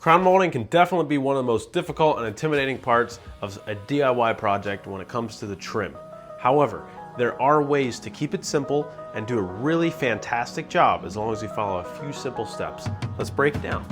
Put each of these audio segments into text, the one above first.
Crown molding can definitely be one of the most difficult and intimidating parts of a DIY project when it comes to the trim. However, there are ways to keep it simple and do a really fantastic job as long as you follow a few simple steps. Let's break it down.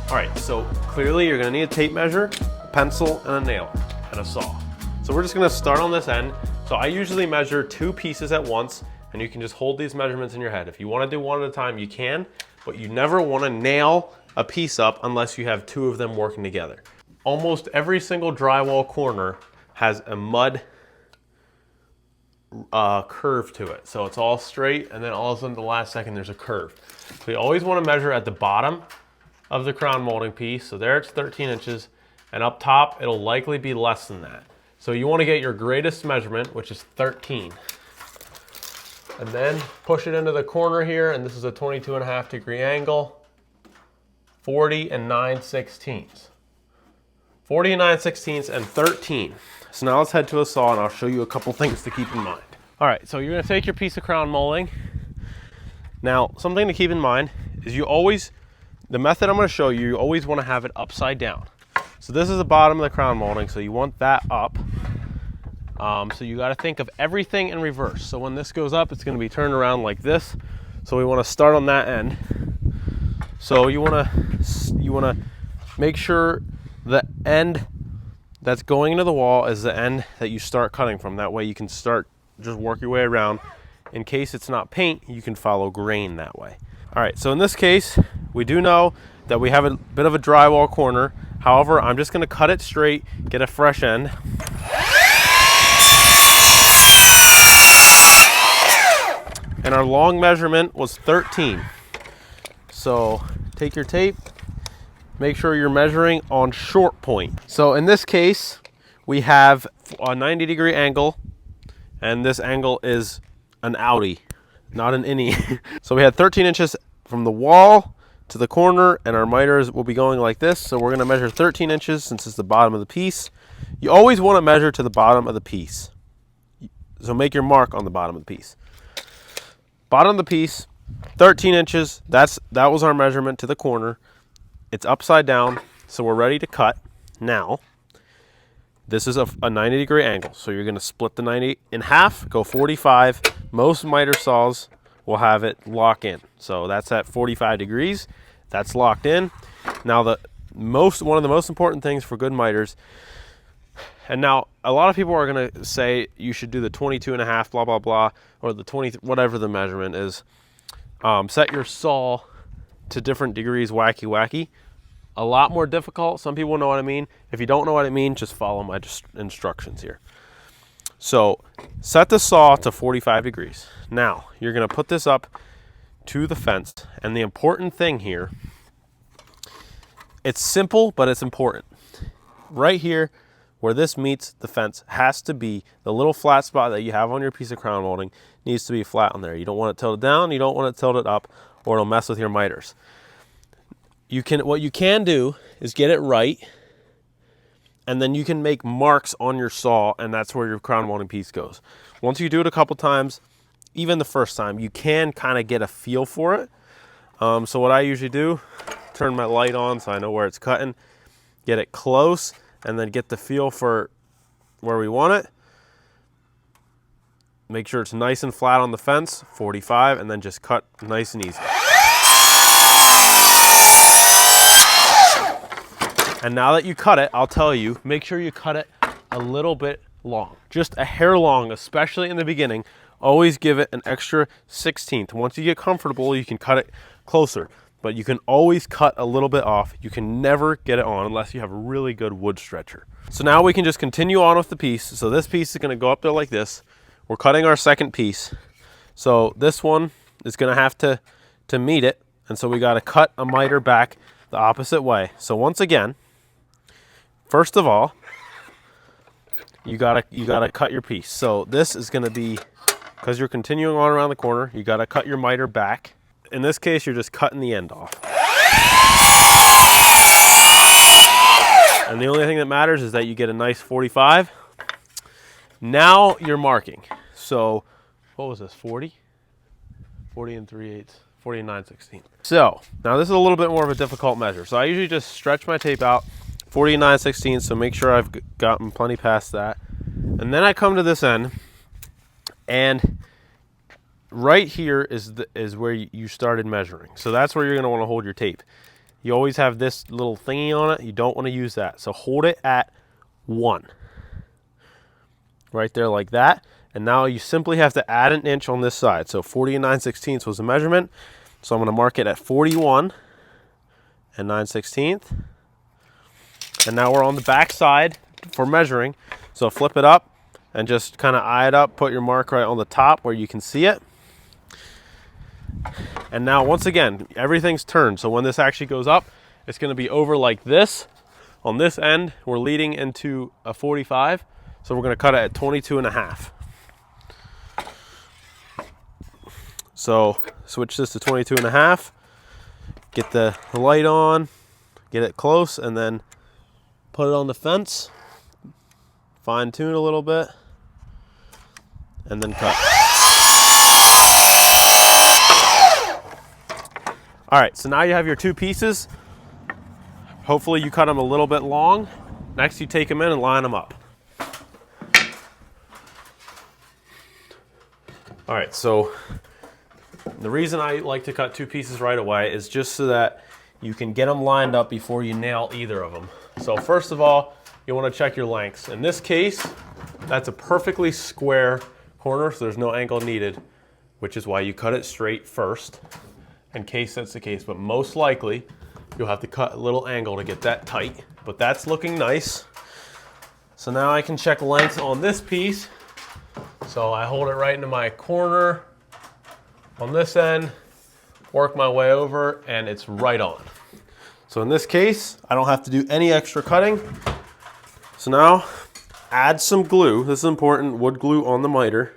All right, so clearly you're gonna need a tape measure, a pencil, and a nailer, and a saw. So we're just gonna start on this end. So I usually measure 2 pieces at once, and you can just hold these measurements in your head. If you wanna do one at a time, you can, but you never wanna nail a piece up unless you have 2 of them working together. Almost every single drywall corner has a mud curve to it. So it's all straight, and then all of a sudden the last second there's a curve. So you always want to measure at the bottom of the crown molding piece. So there it's 13 inches, and up top it'll likely be less than that. So you want to get your greatest measurement, which is 13. And then push it into the corner here, and this is a 22.5 degree angle. 40 and 9/16. 40 and 9/16 and 13. So now let's head to a saw and I'll show you a couple things to keep in mind. All right, so you're gonna take your piece of crown molding. Now, something to keep in mind is the method I'm gonna show you, you always wanna have it upside down. So this is the bottom of the crown molding, so you want that up. So you gotta think of everything in reverse. So when this goes up, it's gonna be turned around like this. So we wanna start on that end. So you wanna make sure the end that's going into the wall is the end that you start cutting from. That way you can start just work your way around. In case it's not paint, you can follow grain that way. All right, so in this case, we do know that we have a bit of a drywall corner. However, I'm just gonna cut it straight, get a fresh end. And our long measurement was 13. So take your tape, make sure you're measuring on short point. So in this case, we have a 90 degree angle, and this angle is an outie, not an innie. So we had 13 inches from the wall to the corner, and our miters will be going like this. So we're gonna measure 13 inches since it's the bottom of the piece. You always wanna measure to the bottom of the piece. So make your mark on the bottom of the piece. Bottom of the piece, 13 inches, that was our measurement to the corner. It's upside down, so we're ready to cut. Now, this is a 90 degree angle, so you're gonna split the 90 in half, go 45. Most miter saws will have it lock in. So that's at 45 degrees, that's locked in. Now one of the most important things for good miters, and now a lot of people are gonna say you should do the 22.5, blah, blah, blah, or the 20, whatever the measurement is. Set your saw to different degrees, wacky. A lot more difficult. Some people know what I mean. If you don't know what I mean, just follow my instructions here. So set the saw to 45 degrees. Now you're gonna put this up to the fence. And the important thing here, it's simple, but it's important. Right here, where this meets the fence has to be the little flat spot that you have on your piece of crown molding needs to be flat on there. You don't want it tilted down, you don't want it tilted up, or it'll mess with your miters. What you can do is get it right, and then you can make marks on your saw, and that's where your crown molding piece goes. Once you do it a couple times, even the first time, you can kind of get a feel for it. So what I usually do, turn my light on so I know where it's cutting, get it close, and then get the feel for where we want it. Make sure it's nice and flat on the fence, 45, and then just cut nice and easy. And now that you cut it, I'll tell you, make sure you cut it a little bit long. Just a hair long, especially in the beginning. Always give it an extra 16th. Once you get comfortable, you can cut it closer. But you can always cut a little bit off. You can never get it on unless you have a really good wood stretcher. So now we can just continue on with the piece. So this piece is gonna go up there like this. We're cutting our second piece. So this one is gonna have to meet it. And so we gotta cut a miter back the opposite way. So once again, first of all, you gotta cut your piece. So this is gonna be, because you're continuing on around the corner, you gotta cut your miter back. In this case, you're just cutting the end off. And the only thing that matters is that you get a nice 45. Now you're marking. So what was this, 40? 40 and 3/8. 40 and 9/16. So now this is a little bit more of a difficult measure. So I usually just stretch my tape out 40 and 9/16, so make sure I've gotten plenty past that. And then I come to this end, and right here is where you started measuring. So that's where you're going to want to hold your tape. You always have this little thingy on it. You don't want to use that. So hold it at 1. Right there like that. And now you simply have to add an inch on this side. So 40 and 9/16 was the measurement. So I'm going to mark it at 41 and 9/16. And now we're on the back side for measuring. So flip it up and just kind of eye it up. Put your mark right on the top where you can see it. And now once again, everything's turned. So when this actually goes up, it's going to be over like this. On this end, we're leading into a 45. So we're going to cut it at 22 and a half. So switch this to 22 and a half. Get the light on, get it close, and then put it on the fence. Fine tune a little bit. And then cut. All right, so now you have your 2 pieces. Hopefully you cut them a little bit long. Next you take them in and line them up. All right, so the reason I like to cut 2 pieces right away is just so that you can get them lined up before you nail either of them. So first of all, you want to check your lengths. In this case, that's a perfectly square corner, so there's no angle needed, which is why you cut it straight first, in case that's the case. But most likely, you'll have to cut a little angle to get that tight. But that's looking nice. So now I can check length on this piece. So I hold it right into my corner on this end, work my way over, and it's right on. So in this case, I don't have to do any extra cutting. So now, add some glue. This is important, wood glue on the miter,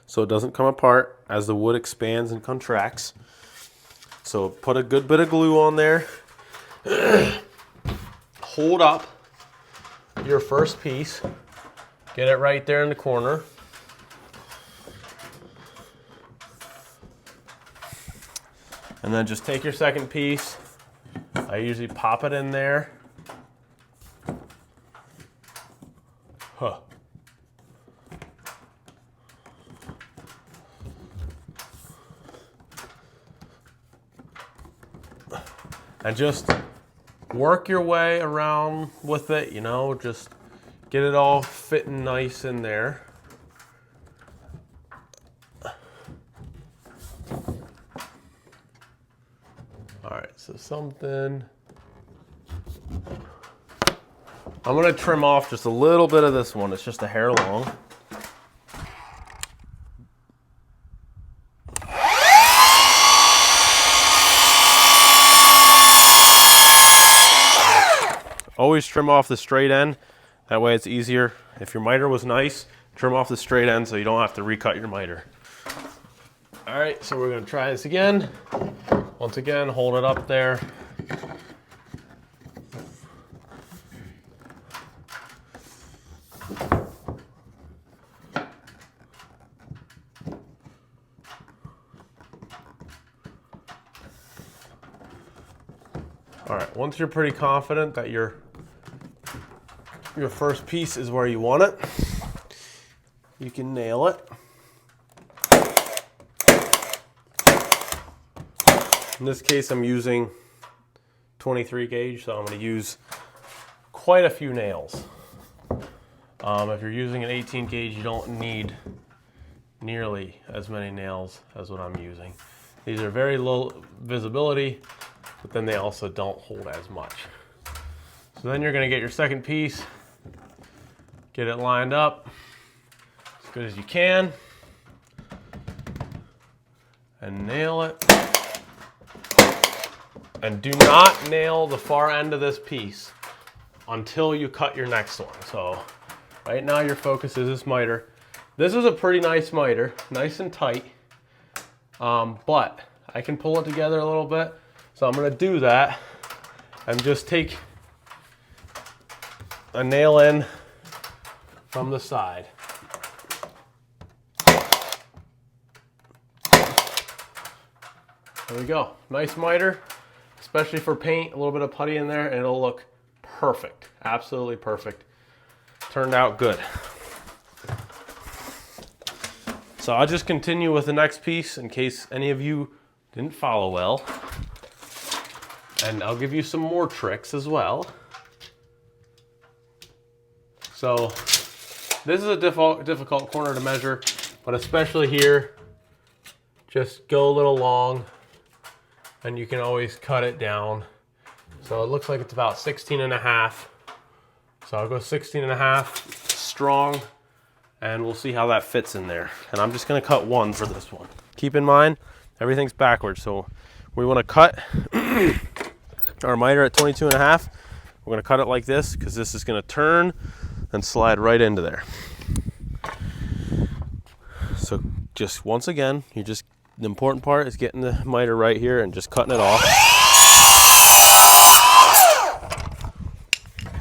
so it doesn't come apart as the wood expands and contracts. So put a good bit of glue on there. Hold up your first piece. Get it right there in the corner. And then just take your second piece. I usually pop it in there. Huh. And just work your way around with it, you know, just get it all fitting nice in there. All right, so something. I'm gonna trim off just a little bit of this one. It's just a hair long. Always trim off the straight end. That way it's easier. If your miter was nice, trim off the straight end so you don't have to recut your miter. All right, so we're gonna try this again. Once again, hold it up there. All right, once you're pretty confident that your first piece is where you want it, you can nail it. In this case, I'm using 23 gauge, so I'm going to use quite a few nails. If you're using an 18 gauge, you don't need nearly as many nails as what I'm using. These are very low visibility, but then they also don't hold as much. So then you're going to get your second piece, get it lined up as good as you can, and nail it. And do not nail the far end of this piece until you cut your next one. So right now your focus is this miter. This is a pretty nice miter, nice and tight, but I can pull it together a little bit. So I'm gonna do that and just take a nail in from the side. There we go. Nice miter, especially for paint, a little bit of putty in there, and it'll look perfect. Absolutely perfect. Turned out good. So I'll just continue with the next piece in case any of you didn't follow well. And I'll give you some more tricks as well. So this is a difficult corner to measure, but especially here, just go a little long and you can always cut it down. So it looks like it's about 16.5. So I'll go 16.5 strong, and we'll see how that fits in there. And I'm just gonna cut one for this one. Keep in mind, everything's backwards. So we wanna cut our miter at 22.5. We're gonna cut it like this because this is gonna turn and slide right into there. So just once again, the important part is getting the miter right here and just cutting it off.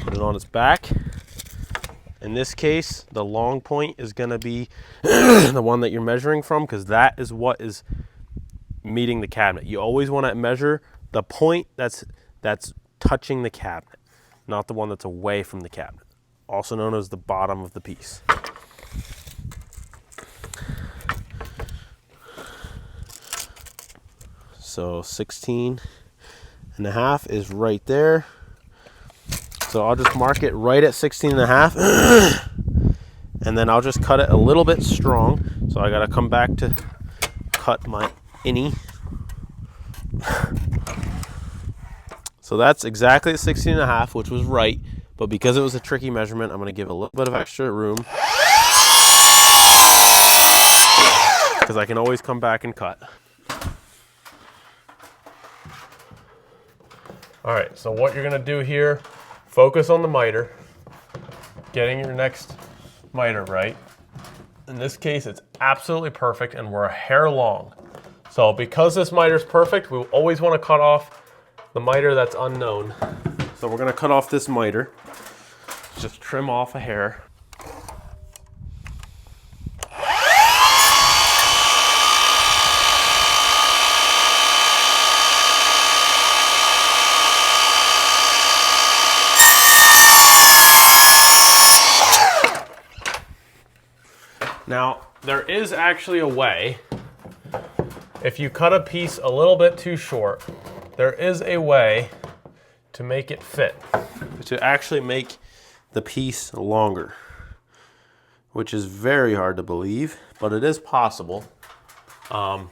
Put it on its back. In this case, the long point is gonna be the one that you're measuring from, because that is what is meeting the cabinet. You always wanna measure the point that's touching the cabinet, not the one that's away from the cabinet, also known as the bottom of the piece. So 16.5 is right there. So I'll just mark it right at 16.5 and then I'll just cut it a little bit strong. So I gotta come back to cut my innie. So that's exactly at 16.5, which was right, but because it was a tricky measurement, I'm gonna give a little bit of extra room because I can always come back and cut. All right, so what you're gonna do here, focus on the miter, getting your next miter right. In this case, it's absolutely perfect and we're a hair long. So because this miter is perfect, we always wanna cut off the miter that's unknown. So we're gonna cut off this miter, just trim off a hair. Now, there is actually a way, if you cut a piece a little bit too short, there is a way to make it fit, to actually make the piece longer, which is very hard to believe, but it is possible. On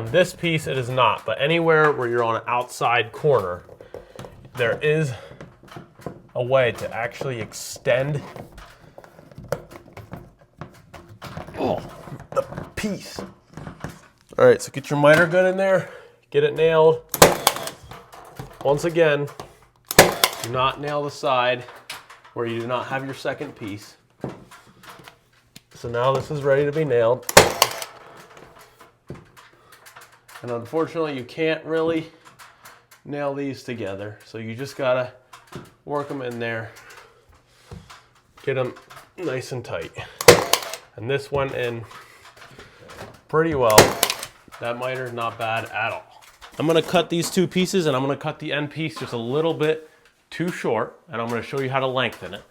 this piece, it is not, but anywhere where you're on an outside corner, there is a way to actually extend the piece. All right, so get your miter good in there, get it nailed. Once again, do not nail the side where you do not have your second piece. So now this is ready to be nailed. And unfortunately, you can't really nail these together. So you just gotta work them in there, get them nice and tight. And this went in pretty well. That miter is not bad at all. I'm gonna cut these two pieces and I'm gonna cut the end piece just a little bit too short, and I'm gonna show you how to lengthen it.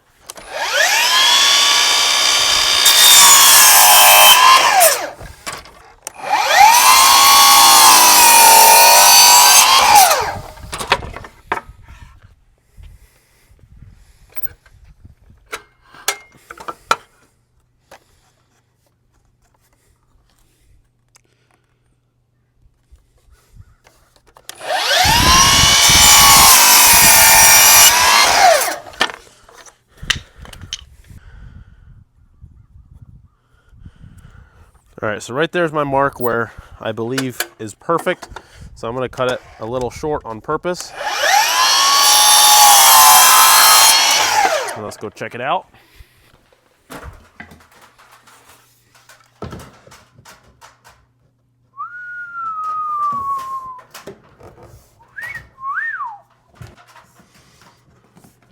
All right, so right there's my mark where I believe is perfect. So I'm gonna cut it a little short on purpose. So let's go check it out.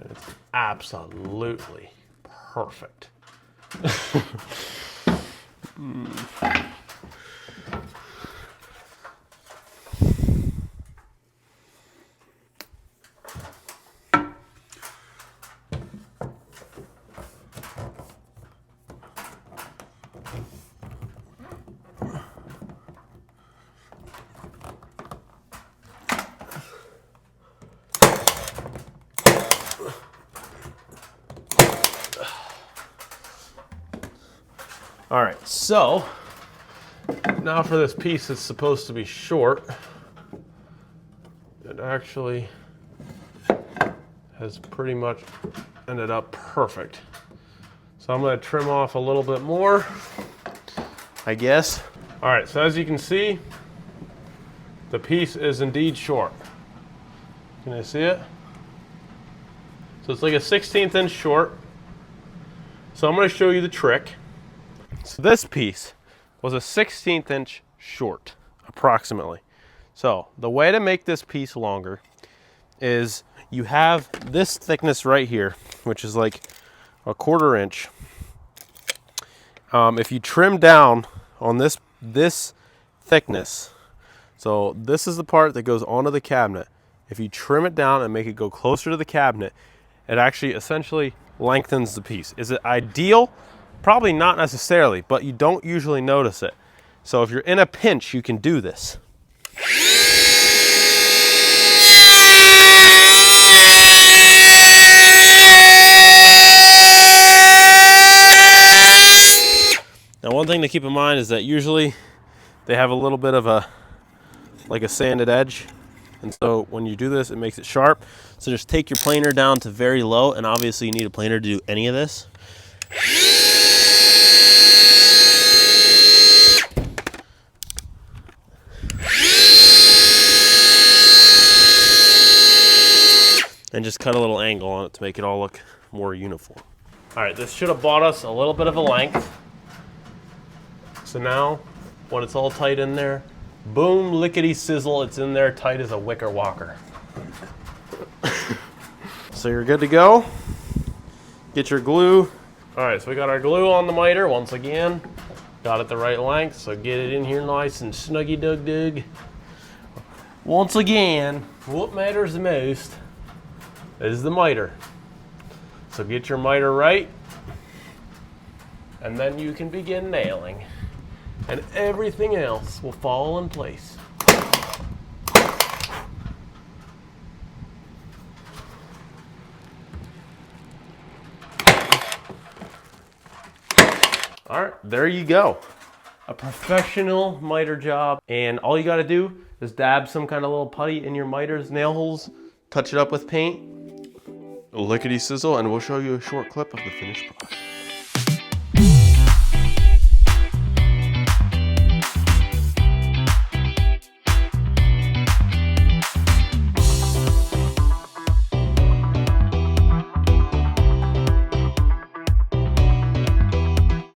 And it's absolutely perfect. All right, so now for this piece that's supposed to be short, it actually has pretty much ended up perfect. So I'm gonna trim off a little bit more, I guess. All right, so as you can see, the piece is indeed short. Can you see it? So it's like a 1/16 inch short. So I'm gonna show you the trick. So this piece was a 1/16 inch short, approximately. So the way to make this piece longer is you have this thickness right here, which is like a 1/4 inch. If you trim down on this thickness, so this is the part that goes onto the cabinet. If you trim it down and make it go closer to the cabinet, it actually essentially lengthens the piece. Is it ideal? Probably not necessarily, but you don't usually notice it. So if you're in a pinch, you can do this. Now, one thing to keep in mind is that usually they have a little bit of a sanded edge. And so when you do this, it makes it sharp. So just take your planer down to very low, and obviously you need a planer to do any of this. And just cut a little angle on it to make it all look more uniform. All right, this should have bought us a little bit of a length. So now, when it's all tight in there, boom, lickety sizzle, it's in there tight as a wicker walker. So you're good to go. Get your glue. All right, so we got our glue on the miter once again. Got it the right length, so get it in here nice and snuggy dug dug. Once again, what matters the most is the miter. So get your miter right, and then you can begin nailing. And everything else will fall in place. All right, there you go. A professional miter job. And all you gotta do is dab some kind of little putty in your miter's nail holes, touch it up with paint, lickety sizzle, and we'll show you a short clip of the finished product.